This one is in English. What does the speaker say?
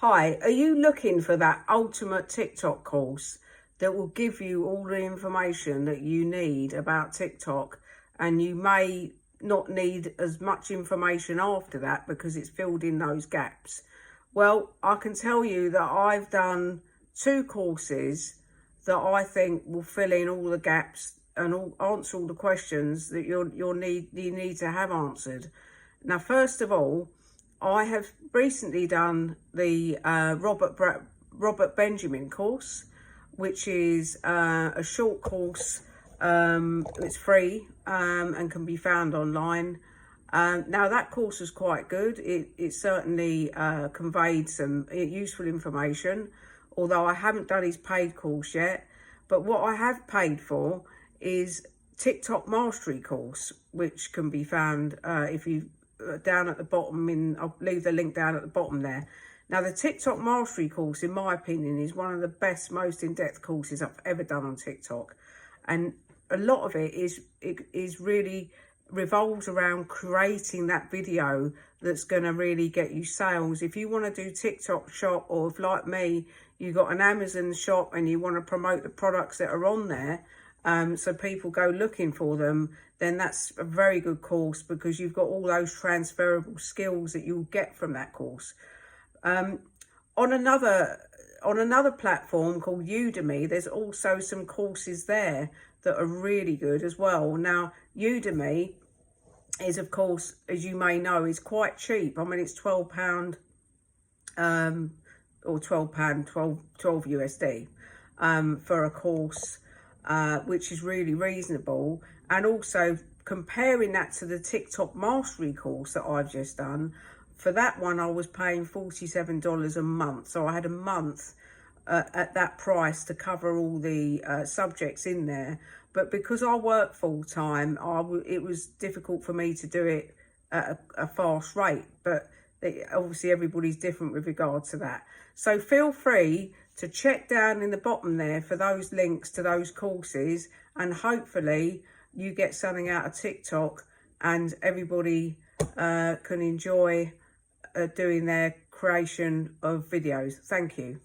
Hi, are you looking for that ultimate TikTok course that will give you all the information that you need about TikTok, and you may not need as much information after that because it's filled in those gaps? Well, I can tell you that I've done 2 courses that I think will fill in all the gaps and answer all the questions that you need to have answered. Now, first of all, I have recently done the Robert Benjamin course, which is a short course. It's free and can be found online. Now, that course was quite good. It certainly conveyed some useful information, although I haven't done his paid course yet. But what I have paid for is TikTok Mastery course, which can be found if you down at the bottom. I'll leave the link down at the bottom there. Now, the TikTok Mastery course, in my opinion, is one of the best, most in-depth courses I've ever done on TikTok, and a lot of it is really revolves around creating that video that's going to really get you sales. If you want to do TikTok shop, or if, like me, you got an Amazon shop and you want to promote the products that are on there, so people go looking for them, then that's a very good course, because you've got all those transferable skills that you'll get from that course. On another platform called Udemy, there's also some courses there that are really good as well. Now, Udemy is, of course, as you may know, is quite cheap. I mean, it's £12 or £12 USD for a course, which is really reasonable. And also, comparing that to the TikTok Mastery course that I've just done, for that one I was paying $47 a month. So I had a month at that price to cover all the subjects in there. But because I work full time, it was difficult for me to do it at a fast rate. But obviously everybody's different with regard to that. So feel free to check down in the bottom there for those links to those courses, and hopefully you get something out of TikTok and everybody can enjoy doing their creation of videos. Thank you.